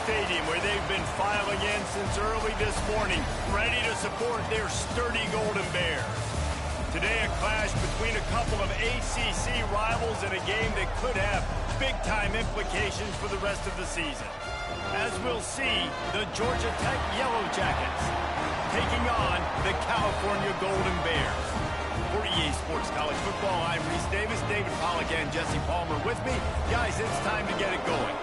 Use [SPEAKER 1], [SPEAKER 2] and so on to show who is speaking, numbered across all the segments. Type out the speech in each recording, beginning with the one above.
[SPEAKER 1] Stadium, where they've been filing in since early this morning, ready to support their sturdy Golden Bears. Today, a clash between a couple of ACC rivals in a game that could have big-time implications for the rest of the season. As we'll see, the Georgia Tech Yellow Jackets taking on the California Golden Bears. For EA Sports College Football, I'm Reese Davis, David Pollack, and Jesse Palmer with me. Guys, it's time to get it going.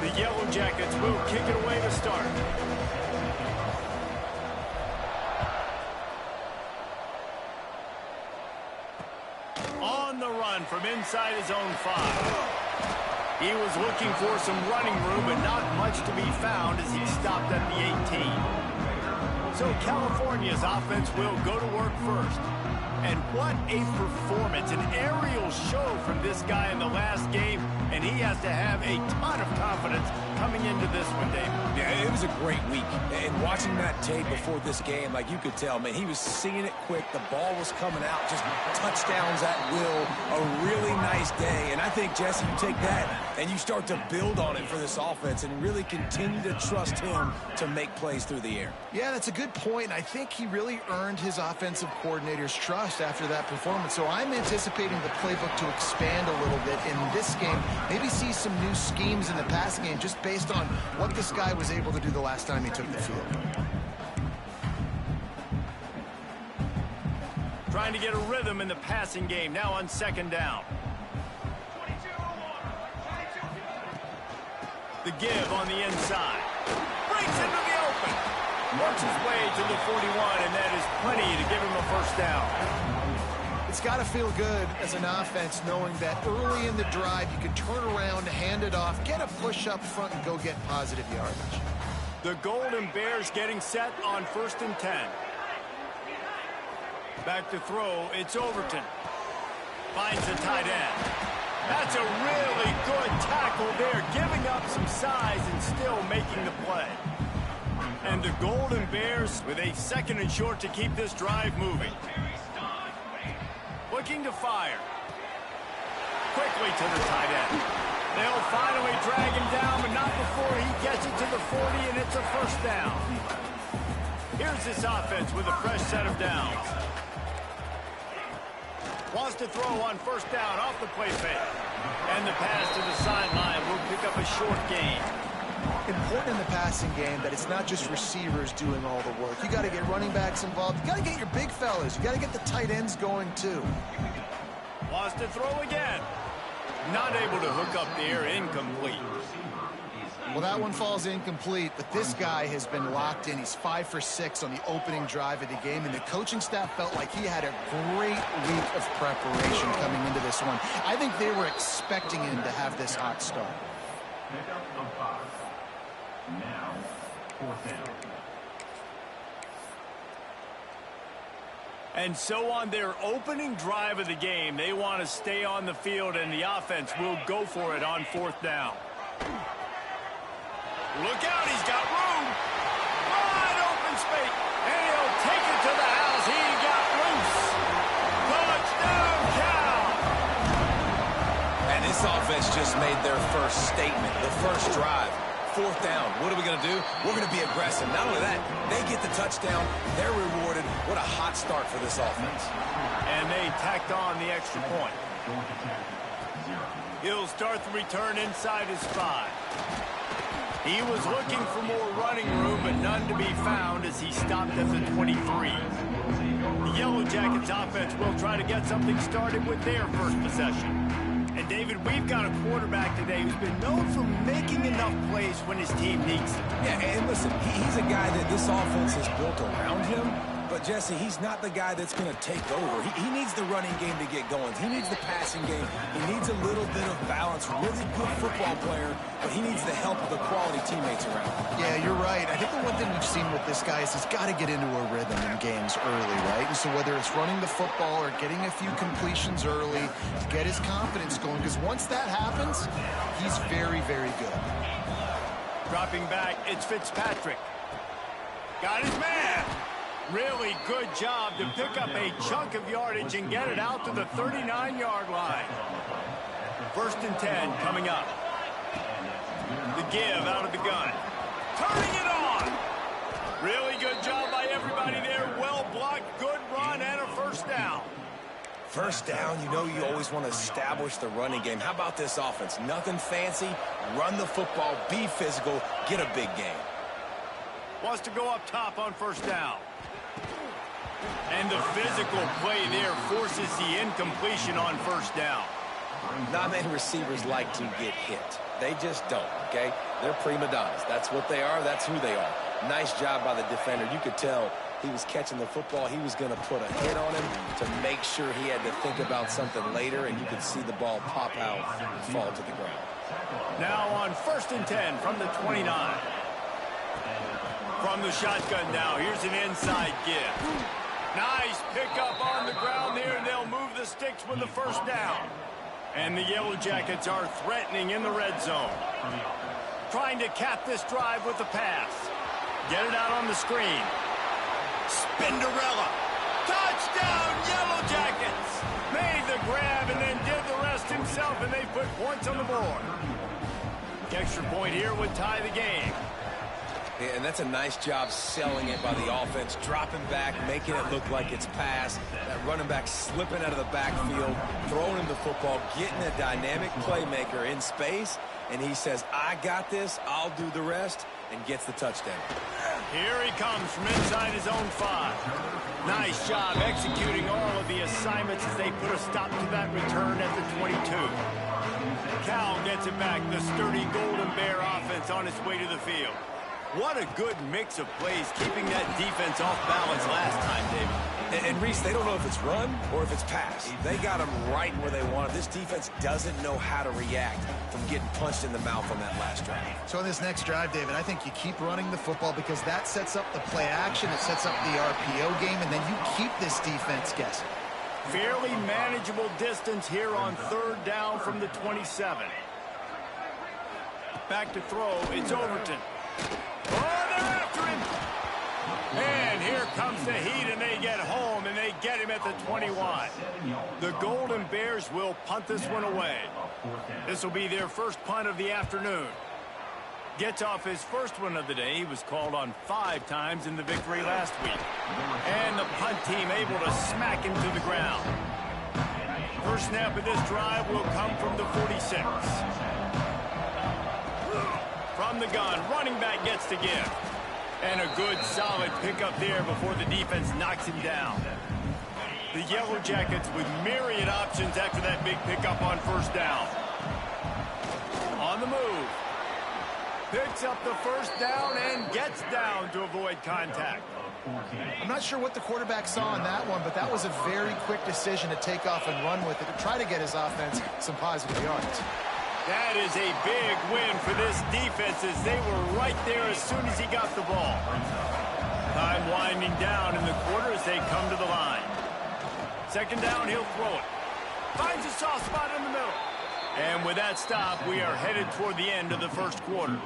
[SPEAKER 1] The Yellow Jackets will kick it away to start. On the run from inside his own 5. He was looking for some running room, but not much to be found as he stopped at the 18. So California's offense will go to work first. And what a performance, an aerial show from this guy in the last game, and he has to have a ton of confidence coming into this one, Dave.
[SPEAKER 2] Yeah, it was a great week. And watching that tape before this game, like you could tell, man, he was seeing it quick. The ball was coming out, just touchdowns at will. A really nice day. And I think, Jesse, you take that and you start to build on it for this offense and really continue to trust him to make plays through the air.
[SPEAKER 3] Yeah, that's a good point. I think he really earned his offensive coordinator's trust after that performance. So I'm anticipating the playbook to expand a little bit in this game. Maybe see some new schemes in the passing game just based on what this guy was able to do the last time he took the field.
[SPEAKER 1] Trying to get a rhythm in the passing game, now on second down. The give on the inside. Breaks into the open. Works his way to the 41, and that is plenty to give him a first down.
[SPEAKER 3] It's got to feel good as an offense knowing that early in the drive you can turn around, hand it off, get a push up front, and go get positive yardage.
[SPEAKER 1] The Golden Bears getting set on 1st and 10. Back to throw, it's Overton. Finds the tight end. That's a really good tackle there, giving up some size and still making the play. And the Golden Bears with a 2nd and short to keep this drive moving. Looking to fire. Quickly to the tight end. They'll finally drag him down, but not before he gets it to the 40, and it's a first down. Here's this offense with a fresh set of downs. Wants to throw on 1st down off the play fake. And the pass to the sideline will pick up a short gain.
[SPEAKER 3] Important in the passing game that it's not just receivers doing all the work. You got to get running backs involved. You got to get your big fellas. You got to get the tight ends going too.
[SPEAKER 1] Wants to throw again. Not able to hook up there, incomplete.
[SPEAKER 3] Well, that one falls incomplete, but this guy has been locked in. He's 5 for 6 on the opening drive of the game, and the coaching staff felt like he had a great week of preparation coming into this one. I think they were expecting him to have this hot start.
[SPEAKER 4] Now, 4th down.
[SPEAKER 1] And so on their opening drive of the game, they want to stay on the field, and the offense will go for it on 4th down. Look out, he's got room. Wide open space, and he'll take it to the house. He got loose. Touchdown, Cal.
[SPEAKER 2] And this offense just made their first statement, the first drive. 4th down. What are we going to do? We're going to be aggressive. Not only that, they get the touchdown. They're rewarded. What a hot start for this offense.
[SPEAKER 1] And they tacked on the extra point. He'll start the return inside his 5. He was looking for more running room, but none to be found as he stopped at the 23. The Yellow Jackets offense will try to get something started with their first possession. And, David, we've got a quarterback today who's been known for making enough plays when his team needs him.
[SPEAKER 2] Yeah, and listen, he's a guy that this offense has built around him. But, Jesse, he's not the guy that's going to take over. He needs the running game to get going. He needs the passing game. He needs a little bit of balance. Really good football player, but he needs the help of the quality teammates around him.
[SPEAKER 3] Yeah, you're right. I think the one thing we've seen with this guy is he's got to get into a rhythm in games early, right? And so whether it's running the football or getting a few completions early to get his confidence going, because once that happens, he's very, very good.
[SPEAKER 1] Dropping back, it's Fitzpatrick. Got his man. Really good job to pick up a chunk of yardage and get it out to the 39-yard line. 1st and 10 coming up. The give out of the gun. Turning it on. Really good job by everybody there. Well blocked, good run, and a 1st down.
[SPEAKER 2] 1st down, you know you always want to establish the running game. How about this offense? Nothing fancy. Run the football, be physical, get a big gain.
[SPEAKER 1] Wants to go up top on 1st down. And the physical play there forces the incompletion on 1st down.
[SPEAKER 2] Not many receivers like to get hit. They just don't, okay? They're prima donnas. That's what they are. That's who they are. Nice job by the defender. You could tell he was catching the football. He was going to put a hit on him to make sure he had to think about something later, and you could see the ball pop out and fall to the ground.
[SPEAKER 1] Now on 1st and 10 from the 29. From the shotgun now, here's an inside give. Nice pickup on the ground there, and they'll move the sticks with the 1st down. And the Yellow Jackets are threatening in the red zone. Trying to cap this drive with the pass. Get it out on the screen. Spinderella. Touchdown, Yellow Jackets. Made the grab and then did the rest himself, and they put points on the board. Extra point here would tie the game.
[SPEAKER 2] Yeah, and that's a nice job selling it by the offense, dropping back, making it look like it's pass. That running back slipping out of the backfield, throwing him the football, getting a dynamic playmaker in space, and he says, I got this, I'll do the rest, and gets the touchdown.
[SPEAKER 1] Here he comes from inside his own 5. Nice job executing all of the assignments as they put a stop to that return at the 22. Cal gets it back, the sturdy Golden Bear offense on its way to the field. What a good mix of plays, keeping that defense off balance last time, David.
[SPEAKER 2] And Reese, they don't know if it's run or if it's pass. They got them right where they want it. This defense doesn't know how to react from getting punched in the mouth on that last drive.
[SPEAKER 3] So on this next drive, David, I think you keep running the football because that sets up the play action, it sets up the RPO game, and then you keep this defense guessing.
[SPEAKER 1] Fairly manageable distance here on 3rd down from the 27. Back to throw, it's Overton. Oh, they're after him. And here comes the heat, and they get home, and they get him at the 21. The Golden Bears will punt this one away. This will be their 1st punt of the afternoon. Gets off his 1st one of the day. He was called on 5 times in the victory last week. And the punt team able to smack him to the ground. First snap of this drive will come from the 46. From the gun, running back gets the give. And a good, solid pickup there before the defense knocks him down. The Yellow Jackets with myriad options after that big pickup on 1st down. On the move. Picks up the 1st down and gets down to avoid contact.
[SPEAKER 3] I'm not sure what the quarterback saw in that one, but that was a very quick decision to take off and run with it to try to get his offense some positive yards.
[SPEAKER 1] That is a big win for this defense as they were right there as soon as he got the ball. Time winding down in the quarter as they come to the line. 2nd down, he'll throw it. Finds a soft spot in the middle. And with that stop, we are headed toward the end of the 1st quarter.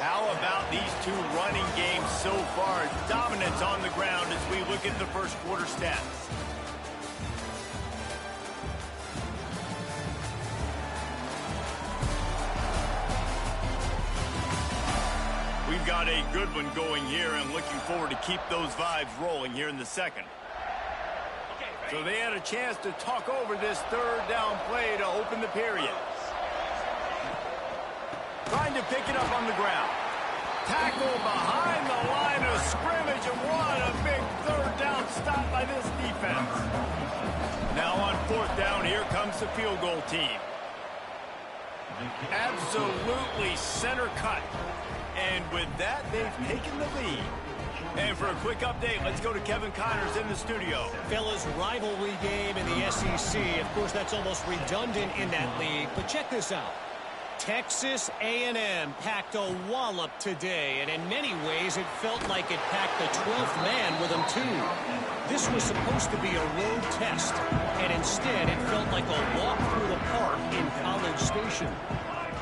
[SPEAKER 1] How about these two running games so far? Dominance on the ground as we look at the 1st quarter stats. We've got a good one going here and looking forward to keep those vibes rolling here in the 2nd. So they had a chance to talk over this 3rd down play to open the period. Trying to pick it up on the ground. Tackle behind the line of scrimmage, and what a big 3rd down stop by this defense. Now on 4th down, here comes the field goal team. Absolutely center cut. And with that, they've taken the lead. And for a quick update, let's go to Kevin Connors in the studio.
[SPEAKER 5] Fellas, rivalry game in the SEC. Of course, that's almost redundant in that league. But check this out. Texas A&M packed a wallop today, and in many ways it felt like it packed the 12th man with them too. This was supposed to be a road test, and instead it felt like a walk through the park in College Station.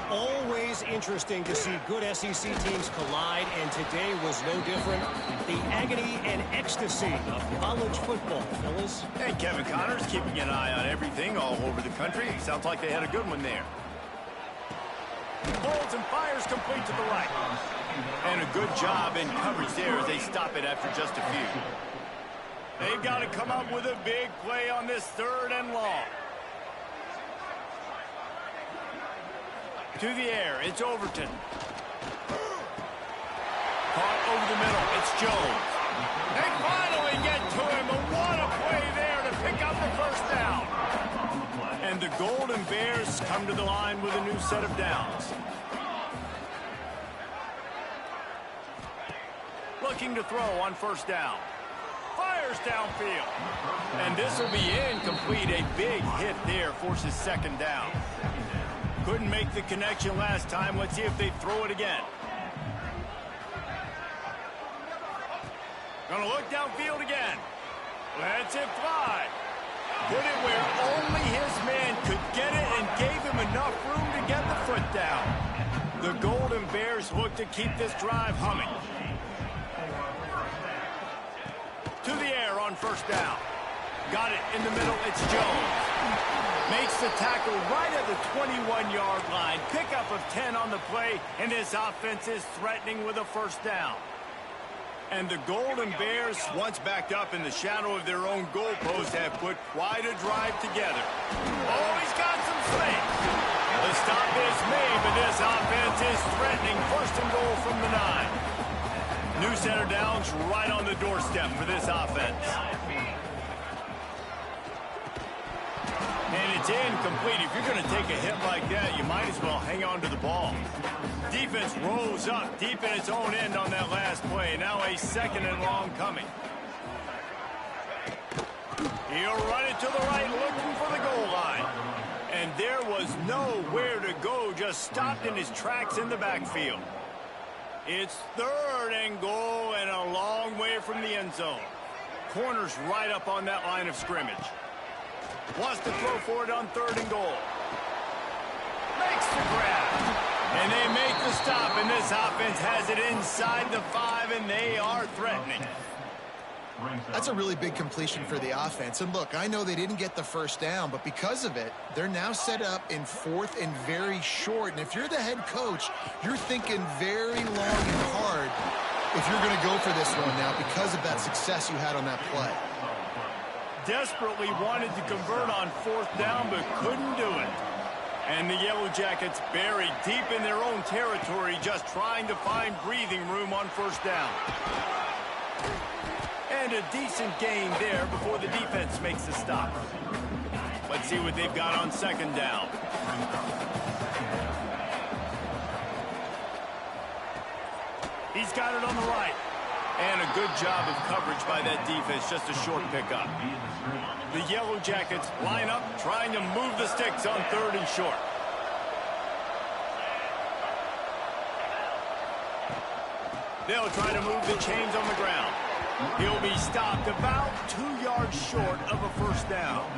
[SPEAKER 5] Always interesting to see good SEC teams collide, and today was no different. The agony and ecstasy of college football, fellas.
[SPEAKER 1] And Kevin Connors keeping an eye on everything all over the country. Sounds like they had a good one there. Holds and fires complete to the right. And a good job in coverage there as they stop it after just a few. They've got to come up with a big play on this 3rd and long. To the air, it's Overton. Caught over the middle, it's Jones. They finally get to him, and what a play there to pick up the 1st down. And the Golden Bears come to the line with a new set of downs. Looking to throw on 1st down. Fires downfield. And this will be incomplete. A big hit there forces 2nd down. Couldn't make the connection last time. Let's see if they throw it again. Gonna look downfield again. Lets it fly. Put it where only his man could get it and gave him enough room to get the foot down. The Golden Bears look to keep this drive humming. To the air on 1st down. Got it in the middle, it's Jones. Makes the tackle right at the 21-yard line. Pickup of 10 on the play, and this offense is threatening with a 1st down. And the Golden Bears, once backed up in the shadow of their own goalpost, have put quite a drive together. Oh, he's got some space. The stop is made, but this offense is threatening. 1st and goal from the 9. New set of downs right on the doorstep for this offense. And it's incomplete. If you're going to take a hit like that, you might as well hang on to the ball. Defense rose up deep in its own end on that last play. Now a 2nd and long coming. He'll run it to the right, looking for the goal line. And there was nowhere to go, just stopped in his tracks in the backfield. It's 3rd and goal and a long way from the end zone. Corner's right up on that line of scrimmage. Wants to throw for it on 3rd and goal. Makes the grab. And they make the stop, and this offense has it inside the 5, and they are threatening.
[SPEAKER 3] That's a really big completion for the offense. And look, I know they didn't get the 1st down, but because of it, they're now set up in 4th and very short. And if you're the head coach, you're thinking very long and hard if you're going to go for this one now because of that success you had on that play.
[SPEAKER 1] Desperately wanted to convert on 4th down, but couldn't do it. And the Yellow Jackets buried deep in their own territory, just trying to find breathing room on 1st down. And a decent gain there before the defense makes the stop. Let's see what they've got on 2nd down. He's got it on the right. And a good job of coverage by that defense, just a short pickup. The Yellow Jackets line up, trying to move the sticks on 3rd and short. They'll try to move the chains on the ground. He'll be stopped about 2 yards short of a 1st down.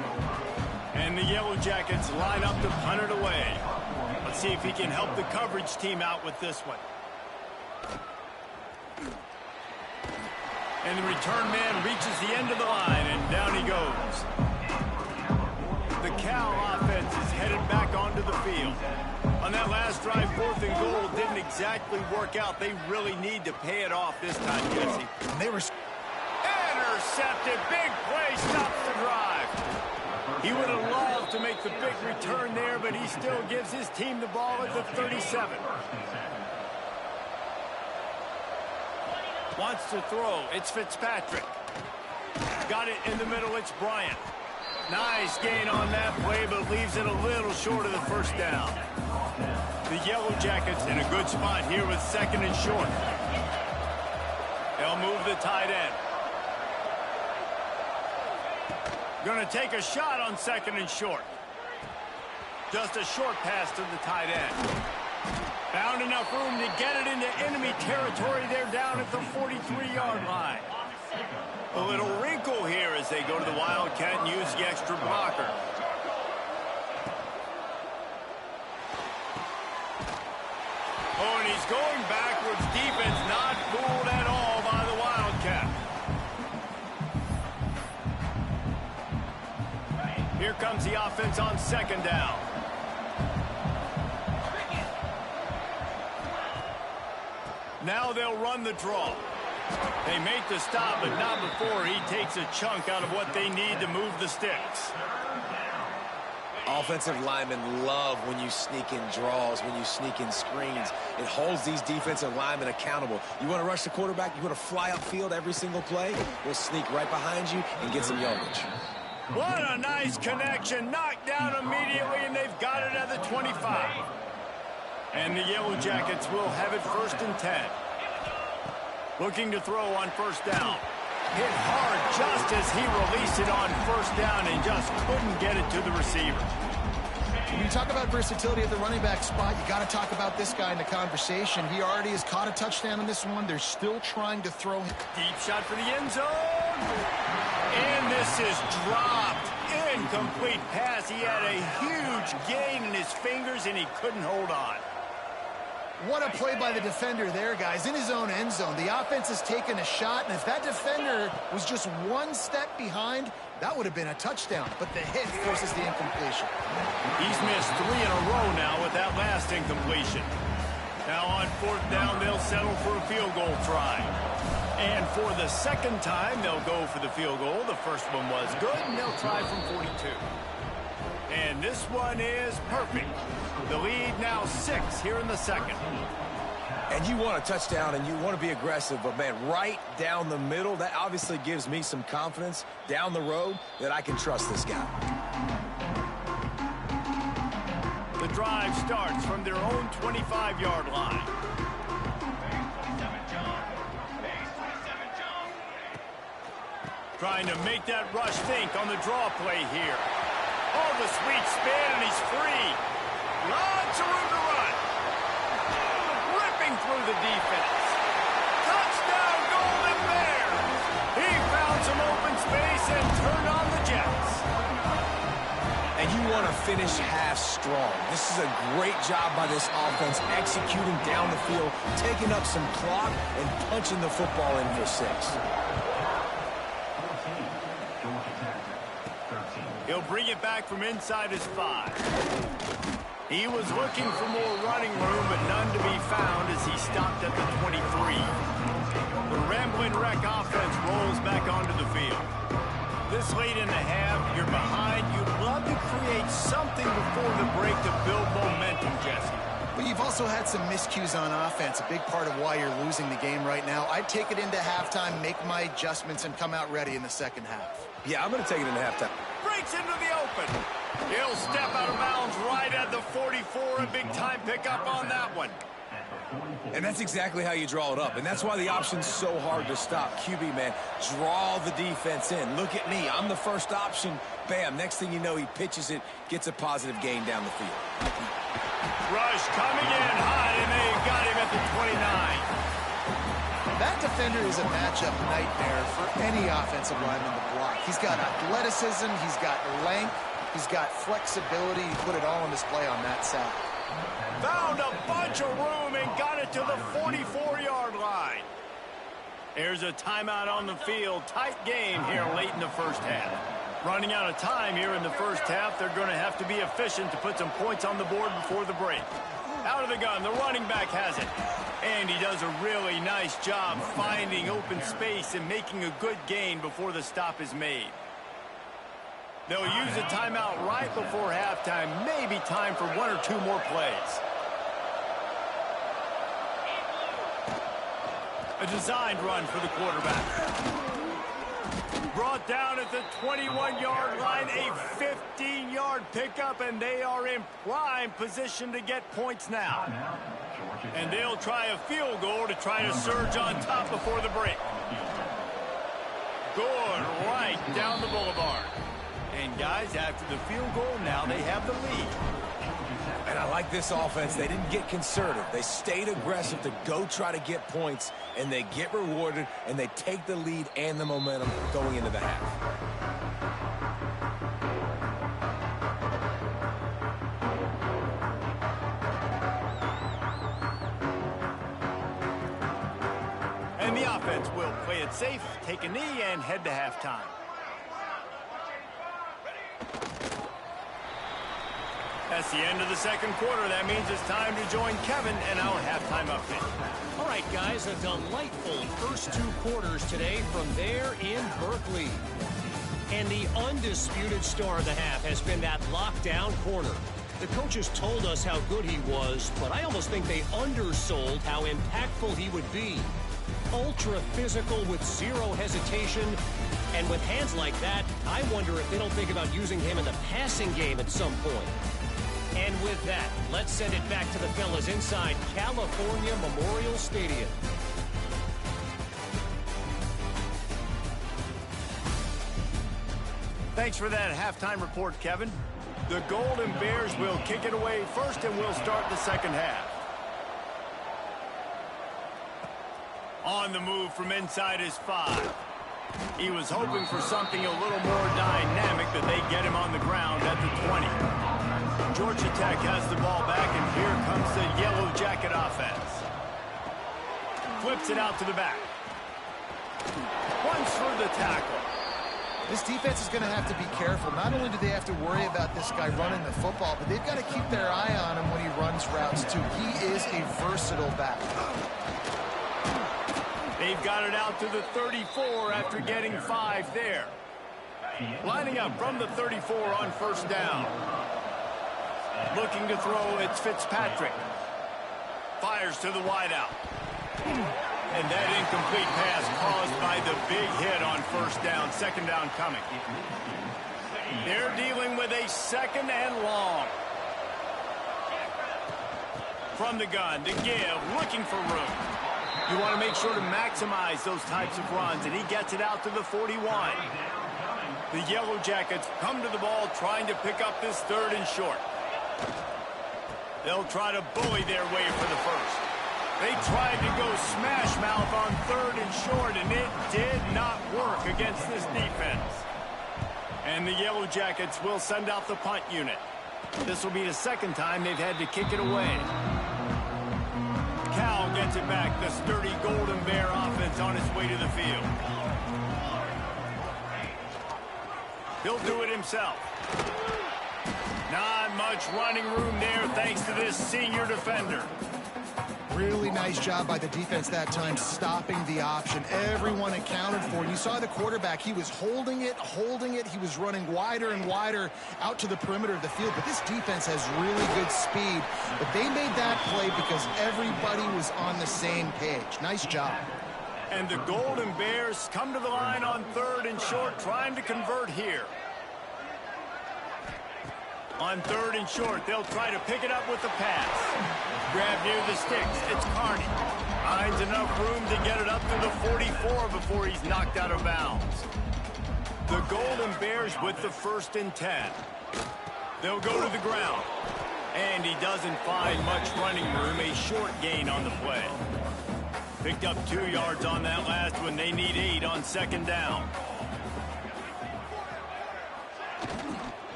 [SPEAKER 1] And the Yellow Jackets line up to punt it away. Let's see if he can help the coverage team out with this one. And the return man reaches the end of the line, and down he goes. The Cal offense is headed back onto the field. On that last drive, 4th and goal didn't exactly work out. They really need to pay it off this time, Jesse.
[SPEAKER 3] They were
[SPEAKER 1] intercepted. Big play stops the drive. He would have loved to make the big return there, but he still gives his team the ball at the 37. Wants to throw. It's Fitzpatrick. Got it in the middle. It's Bryant. Nice gain on that play, but leaves it a little short of the first down. The Yellow Jackets in a good spot here with second and short. They'll move the tight end. Going to take a shot on second and short. Just a short pass to the tight end. Found enough room to get it into enemy territory. They're down at the 43-yard line. A little wrinkle here as they go to the Wildcat and use the extra blocker. Oh, and he's going backwards. Defense not fooled at all by the Wildcat. Here comes the offense on second down. Now they'll run the draw. They make the stop, but not before he takes a chunk out of what they need to move the sticks.
[SPEAKER 2] Offensive linemen love when you sneak in draws, when you sneak in screens. It holds these defensive linemen accountable. You want to rush the quarterback, you want to fly upfield every single play, we'll sneak right behind you and get some yardage.
[SPEAKER 1] What a nice connection. Knocked down immediately, and they've got it at the 25. And the Yellow Jackets will have it 1st and 10. Looking to throw on first down. Hit hard just as he released it on first down and just couldn't get it to the receiver.
[SPEAKER 3] When you talk about versatility at the running back spot, you got to talk about this guy in the conversation. He already has caught a touchdown in this one. They're still trying to throw him.
[SPEAKER 1] Deep shot for the end zone. And this is dropped. Incomplete pass. He had a huge gain in his fingers, and he couldn't hold on.
[SPEAKER 3] What a play by the defender there, guys. In his own end zone. The offense has taken a shot, and if that defender was just one step behind, that would have been a touchdown. But the hit forces the incompletion.
[SPEAKER 1] He's missed 3 in a row now with that last incompletion. Now on 4th down, they'll settle for a field goal try. And for the second time, they'll go for the field goal. The first one was good, and they'll try from 42. And this one is perfect. The lead now 6 here in the second.
[SPEAKER 2] And you want a touchdown and you want to be aggressive, but man, right down the middle, that obviously gives me some confidence down the road that I can trust this guy.
[SPEAKER 1] The drive starts from their own 25-yard line. Trying to make that rush think on the draw play here. Oh, the sweet spin, and he's free. Lots of room to run. Ripping through the defense. Touchdown, Golden Bears. He found some open space and turned on the Jets.
[SPEAKER 2] And you want to finish half strong. This is a great job by this offense, executing down the field, taking up some clock, and punching the football in for 6.
[SPEAKER 1] He'll bring it back from inside his 5. He was looking for more running room, but none to be found as he stopped at the 23. The Ramblin' Wreck offense rolls back onto the field. This late in the half, you're behind. You'd love to create something before the break to build momentum, Jesse.
[SPEAKER 3] But you've also had some miscues on offense, a big part of why you're losing the game right now. I'd take it into halftime, make my adjustments, and come out ready in the second half.
[SPEAKER 2] Yeah, I'm going to take it into halftime.
[SPEAKER 1] Breaks into the open. He'll step out of bounds right at the 44. A big-time pickup on that one.
[SPEAKER 2] And that's exactly how you draw it up. And that's why the option's so hard to stop. QB, man, draw the defense in. Look at me. I'm the first option. Bam. Next thing you know, he pitches it, gets a positive gain down the field.
[SPEAKER 1] Rush coming in high, and they got him at the 29.
[SPEAKER 3] That defender is a matchup nightmare for any offensive lineman to block. He's got athleticism, he's got length, he's got flexibility. He put it all on display on that side.
[SPEAKER 1] Found a bunch of room and got it to the 44-yard line. There's a timeout on the field. Tight game here late in the first half. Running out of time here in the first half. They're going to have to be efficient to put some points on the board before the break. Out of the gun, the running back has it. And he does a really nice job finding open space and making a good gain before the stop is made. They'll use a timeout right before halftime. Maybe time for 1 or 2 more plays. A designed run for the quarterback. brought down at the 21-yard line, a 15-yard pickup, and they are in prime position to get points now. And they'll try a field goal to try to surge on top before the break. Good, right down the boulevard. And guys, after the field goal, now they have the lead.
[SPEAKER 2] And I like this offense. They didn't get conservative. They stayed aggressive to go try to get points, and they get rewarded, and they take the lead and the momentum going into the half.
[SPEAKER 1] And the offense will play it safe, take a knee, and head to halftime. That's the end of the second quarter. That means it's time to join Kevin and our halftime update.
[SPEAKER 5] All right, guys, a delightful first two quarters today from there in Berkeley. And the undisputed star of the half has been that lockdown corner. The coaches told us how good he was, but I almost think they undersold how impactful he would be. Ultra physical with zero hesitation. And with hands like that, I wonder if they don't think about using him in the passing game at some point. And with that, let's send it back to the fellas inside California Memorial Stadium.
[SPEAKER 1] Thanks for that halftime report, Kevin. The Golden Bears will kick it away first, and we'll start the second half. On the move from inside his 5. He was hoping for something a little more dynamic, but they get him on the ground at the 20. Georgia Tech has the ball back, and here comes the Yellow Jacket offense. Flips it out to the back. Runs for the tackle.
[SPEAKER 3] This defense is going to have to be careful. Not only do they have to worry about this guy running the football, but they've got to keep their eye on him when he runs routes, too. He is a versatile back.
[SPEAKER 1] They've got it out to the 34 after getting 5 there. Lining up from the 34 on first down. Looking to throw, it's Fitzpatrick. Fires to the wideout. And that incomplete pass caused by the big hit on first down. Second down coming. They're dealing with a second and long. From the gun to give, looking for room. You want to make sure to maximize those types of runs, and he gets it out to the 41. The Yellow Jackets come to the ball trying to pick up this third and short. They'll try to bully their way for the first. They tried to go smash mouth on third and short, and it did not work against this defense. And the Yellow Jackets will send out the punt unit. This will be the second time they've had to kick it away. Cal gets it back, the sturdy Golden Bear offense on its way to the field. He'll do it himself. Not much running room there thanks to this senior defender.
[SPEAKER 3] Really nice job by the defense that time, stopping the option. Everyone accounted for it. You saw the quarterback. He was holding it. He was running wider and wider out to the perimeter of the field. But this defense has really good speed. But they made that play because everybody was on the same page. Nice job.
[SPEAKER 1] And the Golden Bears come to the line on third and short, trying to convert here. On third and short, they'll try to pick it up with the pass. Grab near the sticks. It's Carney. Finds enough room to get it up to the 44 before he's knocked out of bounds. The Golden Bears with the 1st and 10. They'll go to the ground. And he doesn't find much running room. A short gain on the play. Picked up 2 yards on that last one. They need 8 on second down.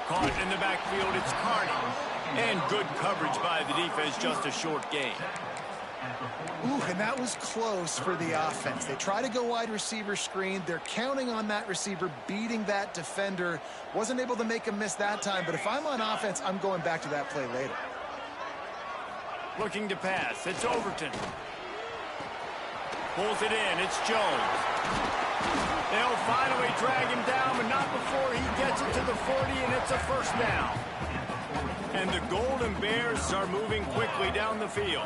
[SPEAKER 1] Caught in the backfield, it's Carney. And good coverage by the defense, just a short gain.
[SPEAKER 3] Ooh, and that was close for the offense. They try to go wide receiver screen. They're counting on that receiver beating that defender. Wasn't able to make a miss that time, but if I'm on offense, I'm going back to that play later.
[SPEAKER 1] Looking to pass, it's Overton. Pulls it in, it's Jones. They'll finally drag him down, but not before he gets it to the 40, and it's a first down. And the Golden Bears are moving quickly down the field.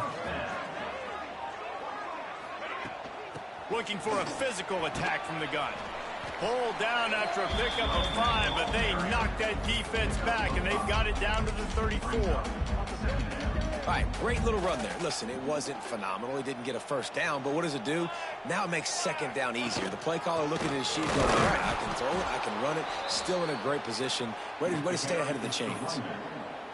[SPEAKER 1] Looking for a physical attack from the gun. Pulled down after a pickup of 5, but they knocked that defense back, and they've got it down to the 34.
[SPEAKER 2] All right, great little run there. Listen, it wasn't phenomenal. He didn't get a first down, but what does it do? Now it makes second down easier. The play caller looking at his sheet going, all right, I can throw it, I can run it, still in a great position, ready to stay ahead of the chains.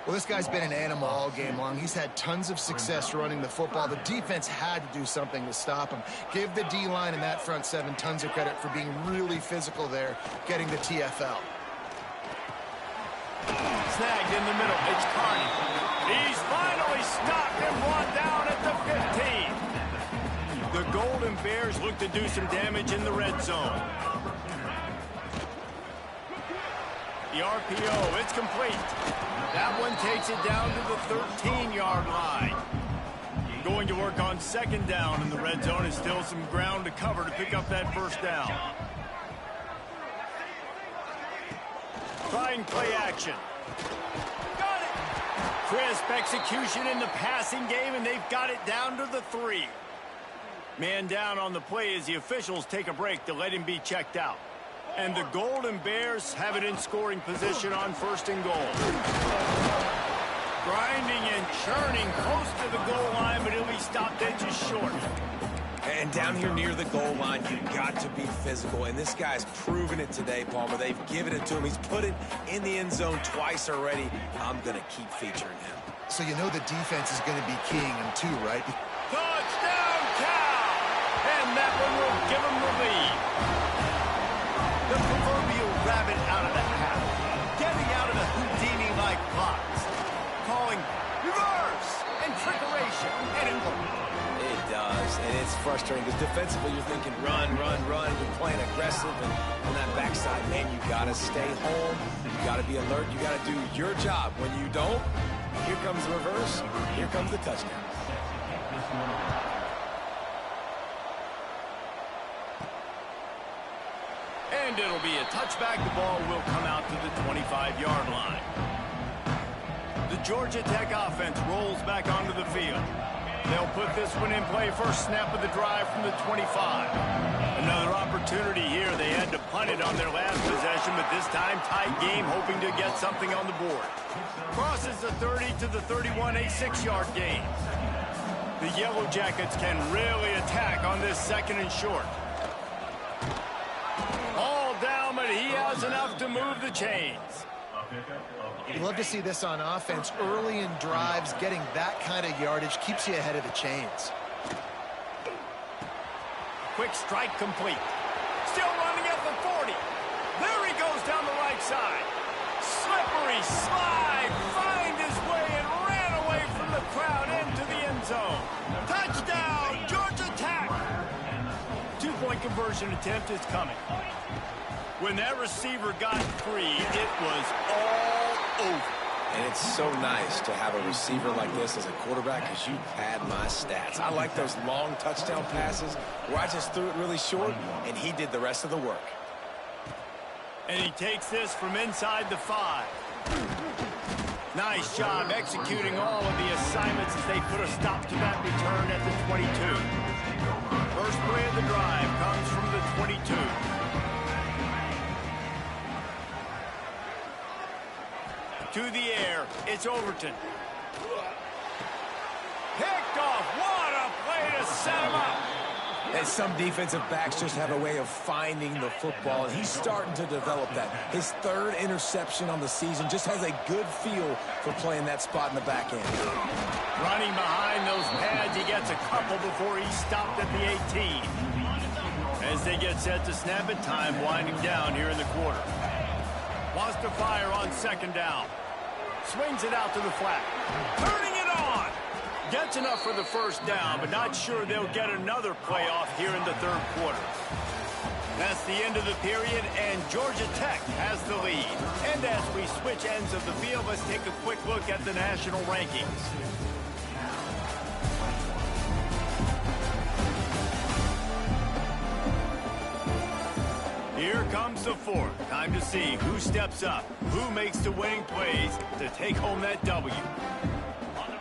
[SPEAKER 3] Well, this guy's been an animal all game long. He's had tons of success running the football. The defense had to do something to stop him. Give the D-line and that front seven tons of credit for being really physical there, getting the TFL.
[SPEAKER 1] Snagged in the middle. It's Carney. He's finally stopped and brought down at the 15. The Golden Bears look to do some damage in the red zone. The RPO, it's complete. That one takes it down to the 13-yard line. Going to work on second down in the red zone is still some ground to cover to pick up that first down. Trying play action. Got it! Crisp execution in the passing game, and they've got it down to the 3. Man down on the play as the officials take a break to let him be checked out. And the Golden Bears have it in scoring position on first and goal. Grinding and churning close to the goal line, but he'll be stopped dead just short.
[SPEAKER 2] And down here near the goal line, you've got to be physical. And this guy's proven it today, Palmer. They've given it to him. He's put it in the end zone twice already. I'm going to keep featuring him.
[SPEAKER 3] So you know the defense is going to be keying him too, right?
[SPEAKER 1] Touchdown, Cal! And that one will give him the lead. The proverbial rabbit out of the hat. Getting out of the Houdini-like box. Calling reverse and trickeration. And it worked.
[SPEAKER 2] It does, and it's frustrating because defensively you're thinking run, run, run. You're playing aggressive, and on that backside, man, you got to stay home. You got to be alert. You got to do your job. When you don't, here comes the reverse. Here comes the touchdown.
[SPEAKER 1] And it'll be a touchback. The ball will come out to the 25-yard line. The Georgia Tech offense rolls back onto the field. They'll put this one in play first snap of the drive from the 25. Another opportunity here. They had to punt it on their last possession, but this time tight game, hoping to get something on the board. Crosses the 30 to the 31, a 6-yard gain. The Yellow Jackets can really attack on this second and short. All down, but he has enough to move the chains.
[SPEAKER 3] You love to see this on offense. Early in drives, getting that kind of yardage keeps you ahead of the chains.
[SPEAKER 1] Quick strike complete. Still running at the 40. There he goes down the right side. Slippery slide. Find his way and ran away from the crowd into the end zone. Touchdown, Georgia Tech. Two-point conversion attempt is coming. When that receiver got free, it was all over.
[SPEAKER 2] And it's so nice to have a receiver like this as a quarterback because you pad my stats. I like those long touchdown passes where I just threw it really short, and he did the rest of the work.
[SPEAKER 1] And he takes this from inside the 5. Nice job executing all of the assignments as they put a stop to that return at the 22. First play of the drive comes from the 22. To the air, it's Overton. Picked off, what a play to set him up.
[SPEAKER 2] And some defensive backs just have a way of finding the football, and he's starting to develop that. His 3rd interception on the season, just has a good feel for playing that spot in the back end.
[SPEAKER 1] Running behind those pads, he gets a couple before he stopped at the 18. As they get set to snap it, time winding down here in the quarter. Wants to fire on second down. Swings it out to the flat. Turning it on. Gets enough for the first down, but not sure they'll get another playoff here in the 3rd quarter. That's the end of the period, and Georgia Tech has the lead. And as we switch ends of the field, let's take a quick look at the national rankings. Here comes the 4th. Time to see who steps up, who makes the winning plays to take home that W.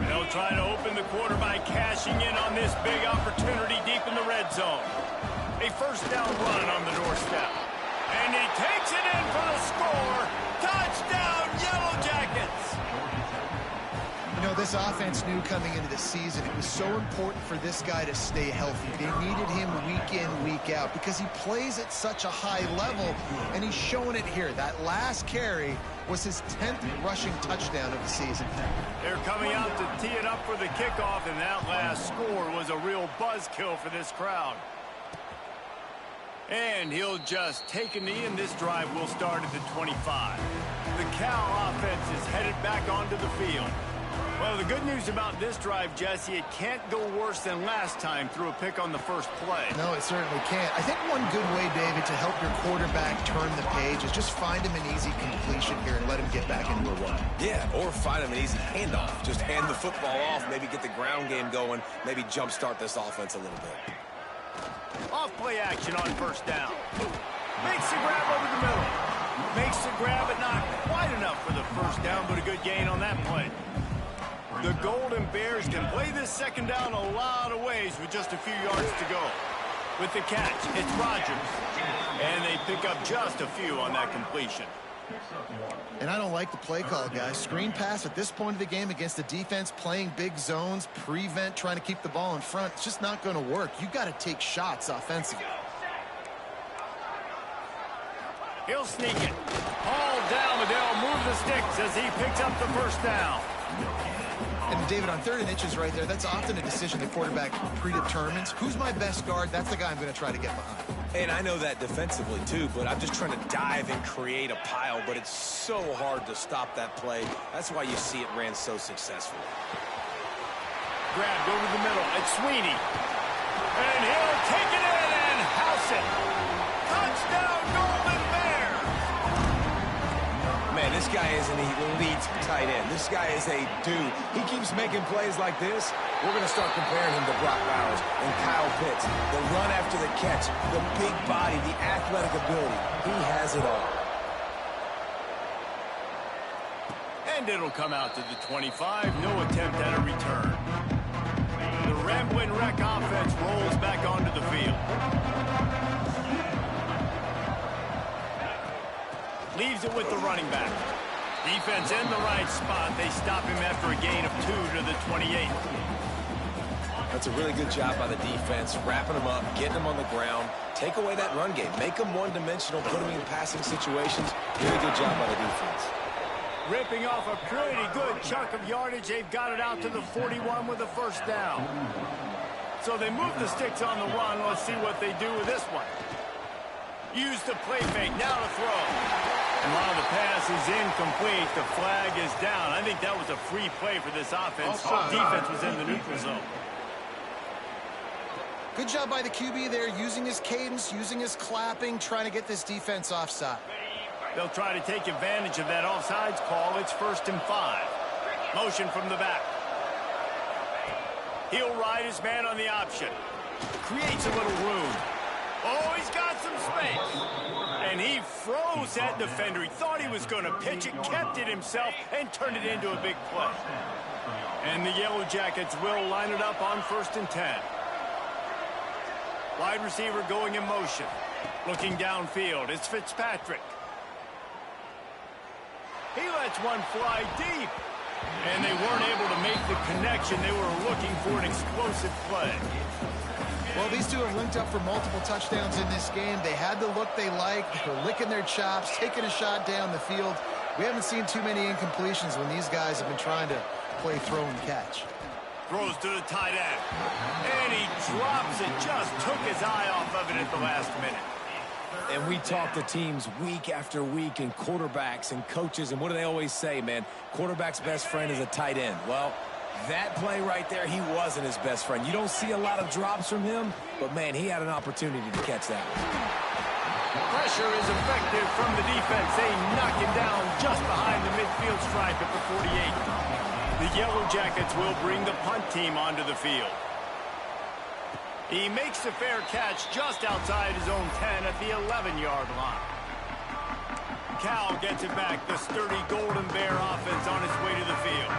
[SPEAKER 1] They'll try to open the quarter by cashing in on this big opportunity deep in the red zone. A first down run on the doorstep. And he takes it in for the score. Touchdown, Yellow Jackets!
[SPEAKER 3] You know, this offense knew coming into the season it was so important for this guy to stay healthy. They needed him week in, week out because he plays at such a high level, and he's showing it here. That last carry was his 10th rushing touchdown of the season.
[SPEAKER 1] They're coming out to tee it up for the kickoff, and that last score was a real buzzkill for this crowd. And he'll just take a knee, and this drive will start at the 25. The Cal offense is headed back onto the field. Well, the good news about this drive, Jesse, it can't go worse than last time through a pick on the first play.
[SPEAKER 3] No, it certainly can't. I think one good way, David, to help your quarterback turn the page is just find him an easy completion here and let him get back into a run.
[SPEAKER 2] Yeah, or find him an easy handoff. Just hand the football off, maybe get the ground game going, maybe jumpstart this offense a little bit.
[SPEAKER 1] Off play action on first down. Makes the grab over the middle. Makes the grab, but not quite enough for the first down, but a good gain on that play. The Golden Bears can play this second down a lot of ways with just a few yards to go. With the catch, it's Rodgers. And they pick up just a few on that completion.
[SPEAKER 3] And I don't like the play call, guys. Screen pass at this point of the game against the defense playing big zones, prevent, trying to keep the ball in front. It's just not going to work. You got to take shots offensively.
[SPEAKER 1] He'll sneak it. All down, but they'll move the sticks as he picks up the first down.
[SPEAKER 3] And David, on 3rd and inches right there, that's often a decision the quarterback predetermines. Who's my best guard? That's the guy I'm going to try to get behind.
[SPEAKER 2] And I know that defensively, too, but I'm just trying to dive and create a pile, but it's so hard to stop that play. That's why you see it ran so successfully.
[SPEAKER 1] Grabbed over the middle. It's Sweeney. And he'll take it in and house it. Touchdown, Golden Bears!
[SPEAKER 2] Man, this guy is an elite tight end. This guy is a dude. He keeps making plays like this. We're going to start comparing him to Brock Bowers and Kyle Pitts. The run after the catch, the big body, the athletic ability. He has it all.
[SPEAKER 1] And it'll come out to the 25. No attempt at a return. The Ramblin' Wreck offense rolls back onto the field. Leaves it with the running back. Defense in the right spot. They stop him after a gain of 2 to the 28.
[SPEAKER 2] That's a really good job by the defense, wrapping them up, getting them on the ground. Take away that run game. Make them one-dimensional, put them in passing situations. Really good job by the defense.
[SPEAKER 1] Ripping off a pretty good chunk of yardage. They've got it out to the 41 with a first down. So they move the sticks on the run. Let's see what they do with this one. Use the play fake. Now to throw. And while the pass is incomplete, the flag is down. I think that was a free play for this offense. Defense was in the neutral zone.
[SPEAKER 3] Good job by the QB there, using his cadence, using his clapping, trying to get this defense offside.
[SPEAKER 1] They'll try to take advantage of that offsides call. It's 1st and 5. Motion from the back. He'll ride his man on the option. Creates a little room. Oh, he's got some space. And he froze that defender. He thought he was going to pitch it, kept it himself, and turned it into a big play. And the Yellow Jackets will line it up on 1st and 10. Wide receiver going in motion. Looking downfield. It's Fitzpatrick. He lets one fly deep. And they weren't able to make the connection. They were looking for an explosive play.
[SPEAKER 3] Well, these two have linked up for multiple touchdowns in this game. They had the look they liked. They're licking their chops, taking a shot down the field. We haven't seen too many incompletions when these guys have been trying to play throw and catch.
[SPEAKER 1] Throws to the tight end. And he drops it. Just took his eye off of it at the last minute.
[SPEAKER 2] And we talk to teams week after week and quarterbacks and coaches. And what do they always say, man? Quarterback's best friend is a tight end. Well, that play right there, he wasn't his best friend. You don't see a lot of drops from him, but, man, he had an opportunity to catch that.
[SPEAKER 1] Pressure is effective from the defense. They knock him down just behind the midfield stripe at the 48. The Yellow Jackets will bring the punt team onto the field. He makes the fair catch just outside his own 10 at the 11-yard line. Cal gets it back. The sturdy Golden Bear offense on its way to the field.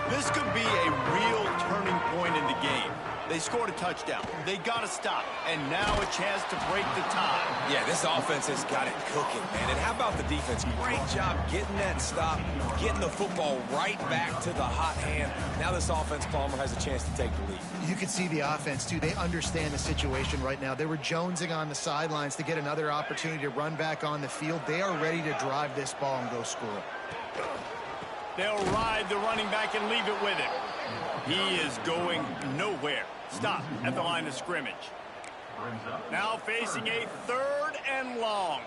[SPEAKER 1] This could be a real turning point in the game. They scored a touchdown. They got to stop. And now a chance to break the tie.
[SPEAKER 2] Yeah, this offense has got it cooking, man. And how about the defense? Great job getting that stop, getting the football right back to the hot hand. Now this offense, Palmer, has a chance to take the lead.
[SPEAKER 3] You can see the offense, too. They understand the situation right now. They were jonesing on the sidelines to get another opportunity to run back on the field. They are ready to drive this ball and go score.
[SPEAKER 1] They'll ride the running back and leave it with him. He is going nowhere. Stop at the line of scrimmage. Now facing a 3rd and long.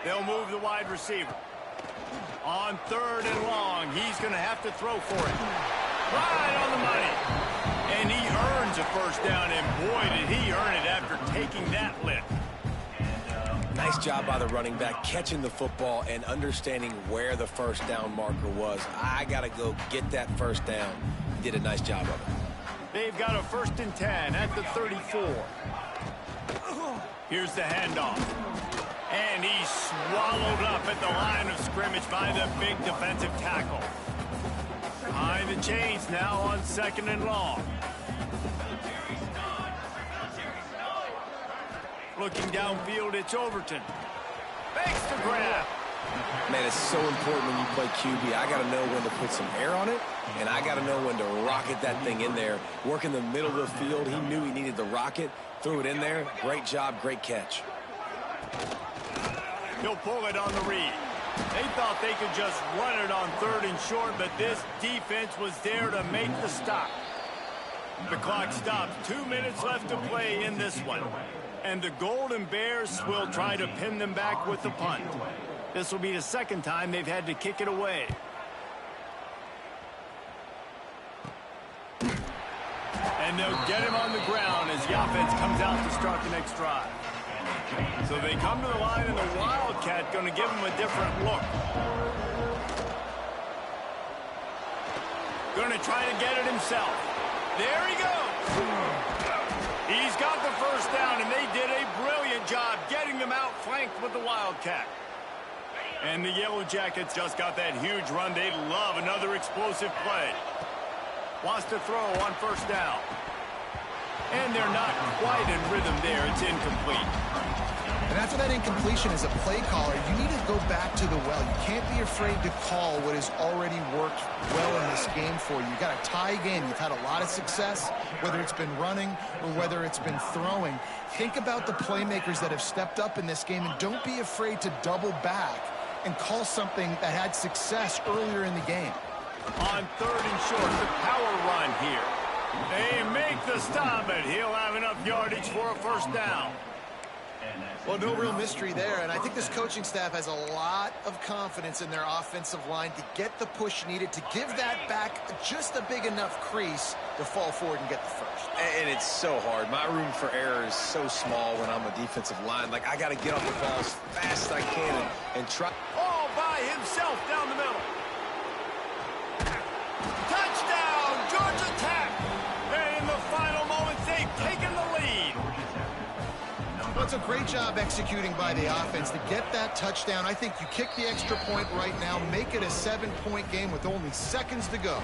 [SPEAKER 1] They'll move the wide receiver. On 3rd and long, he's going to have to throw for it. Right on the money. And he earns a first down, and boy, did he earn it after taking that lift.
[SPEAKER 2] Nice job by the running back, catching the football and understanding where the first down marker was. I got to go get that first down. He did a nice job of it.
[SPEAKER 1] They've got a 1st and 10 at the 34. Here's the handoff. And he's swallowed up at the line of scrimmage by the big defensive tackle. Behind the chains now on 2nd and long. Looking downfield, it's Overton. Makes the grab.
[SPEAKER 2] Man, it's so important when you play QB. I got to know when to put some air on it, and I got to know when to rocket that thing in there. Work in the middle of the field. He knew he needed the rocket. Threw it in there. Great job, great catch.
[SPEAKER 1] He'll pull it on the read. They thought they could just run it on 3rd and short, but this defense was there to make the stop. The clock stops. 2 minutes left to play in this one. And the Golden Bears will try to pin them back with the punt. This will be the 2nd time they've had to kick it away. And they'll get him on the ground as the offense comes out to start the next drive. So they come to the line, and the Wildcat going to give him a different look. Going to try to get it himself. There he goes. He's got the first down, and they did a brilliant job getting them outflanked with the Wildcat. And the Yellow Jackets just got that huge run. They love another explosive play. Wants to throw on 1st down. And they're not quite in rhythm there. It's incomplete.
[SPEAKER 3] And after that incompletion as a play caller, you need to go back to the well. You can't be afraid to call what has already worked well in this game for you. You've got a tie game. You've had a lot of success, whether it's been running or whether it's been throwing. Think about the playmakers that have stepped up in this game, and don't be afraid to double back and call something that had success earlier in the game.
[SPEAKER 1] On 3rd and short, the power run here. They make the stop, and he'll have enough yardage for a first down.
[SPEAKER 3] Well, no real mystery there, and I think this coaching staff has a lot of confidence in their offensive line to get the push needed to give that back just a big enough crease to fall forward and get the first.
[SPEAKER 2] And it's so hard. My room for error is so small when I'm a defensive line. Like, I got to get off the ball as fast as I can and try.
[SPEAKER 1] All by himself down the middle. Touchdown, Georgia Tech. And in the final moments, they've taken the lead.
[SPEAKER 3] Well, it's a great job executing by the offense to get that touchdown. I think you kick the extra point right now, make it a 7-point game with only seconds to go.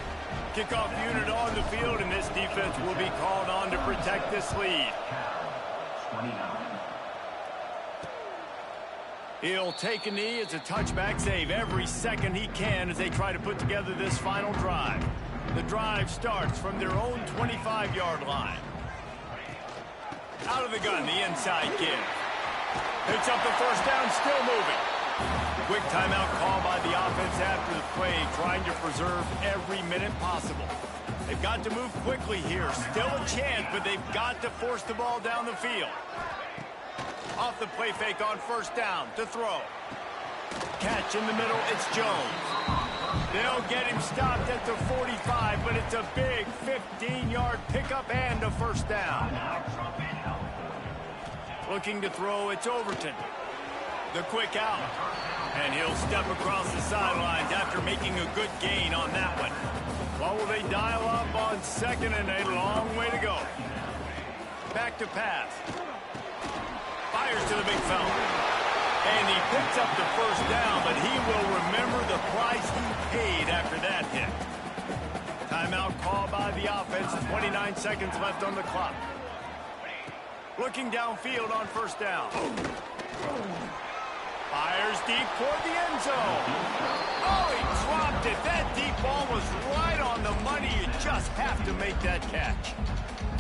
[SPEAKER 1] Kickoff unit on the field, and this defense will be called on to protect this lead.
[SPEAKER 4] 29.
[SPEAKER 1] He'll take a knee. It's a touchback save every second he can as they try to put together this final drive. The drive starts from their own 25-yard line. Out of the gun, the inside give. Picks up the first down, still moving. Quick timeout call by the offense after the play, trying to preserve every minute possible. They've got to move quickly here. Still a chance, but they've got to force the ball down the field. Off the play fake on 1st down to throw. Catch in the middle, it's Jones. They'll get him stopped at the 45, but it's a big 15-yard pickup and a first down. Looking to throw, it's Overton. The quick out. And he'll step across the sidelines after making a good gain on that one. Well, will they dial up on 2nd and a long way to go? Back to pass. Fires to the big fella. And he picks up the first down, but he will remember the price he paid after that hit. Timeout called by the offense. 29 seconds left on the clock. Looking downfield on first down. Fires deep toward the end zone. Oh, he dropped it. That deep ball was right on the money. You just have to make that catch.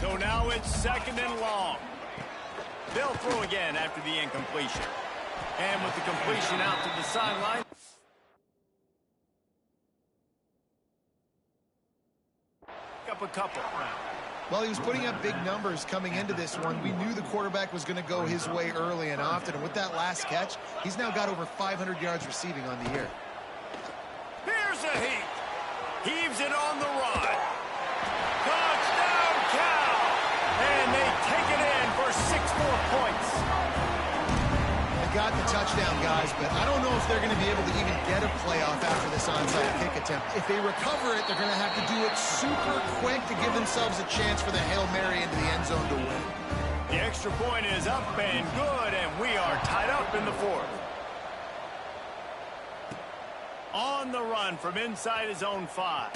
[SPEAKER 1] So now it's second and long. They'll throw again after the incompletion. And with the completion out to the sideline. Up a couple.
[SPEAKER 3] Well, he was putting up big numbers coming into this one. We knew the quarterback was going to go his way early and often. And with that last catch, he's now got over 500 yards receiving on the year.
[SPEAKER 1] Here's a heat. Heaves it on the run. Touchdown, Cal! And they take it in for 6 more points.
[SPEAKER 3] They got the touchdown, guys, but I don't know if they're going to be able to even get a playoff after this onside kick attempt. If they recover it, they're going to have to do it super quick to give themselves a chance for the Hail Mary into the end zone to win.
[SPEAKER 1] The extra point is up and good, and we are tied up in the fourth. On the run from inside his own 5.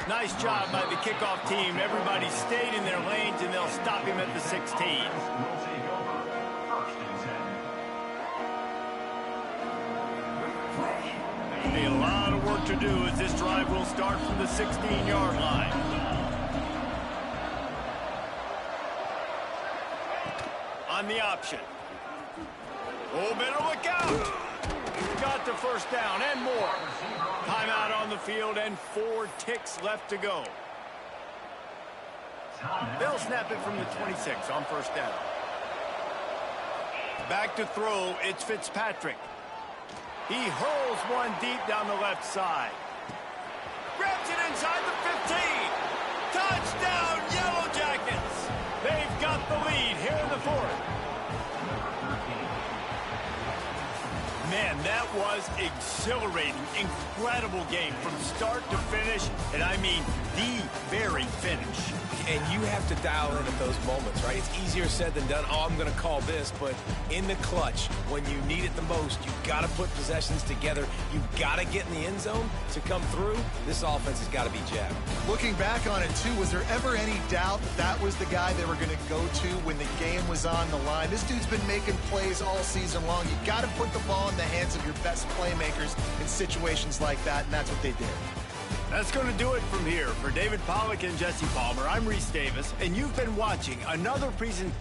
[SPEAKER 1] Nice job by the kickoff team. Everybody stayed in their lanes, and they'll stop him at the 16.
[SPEAKER 4] Will take over. First and 10.
[SPEAKER 1] A lot of work to do as this drive will start from the 16-yard line. On the option. Oh, better look out. Got the first down and more. Timeout on the field and 4 ticks left to go. They'll snap it from the 26 on first down. Back to throw, it's Fitzpatrick. He hurls one deep down the left side. Grabs it inside the 15. Touchdown, Yellow Jackets. They've got the lead here in the fourth. Man, that was exhilarating, incredible game from start to finish, and I mean the very finish.
[SPEAKER 2] And you have to dial in at those moments, right? It's easier said than done. Oh, I'm going to call this, but in the clutch, when you need it the most, you've got to put possessions together. You've got to get in the end zone to come through. This offense has got to be jabbed.
[SPEAKER 3] Looking back on it, too, was there ever any doubt that was the guy they were going to go to when the game was on the line? This dude's been making plays all season long. You got to put the ball in the hands of your best playmakers in situations like that, and that's what they did.
[SPEAKER 1] That's going to do it from here. For David Pollack and Jesse Palmer, I'm Reese Davis, and you've been watching another presentation.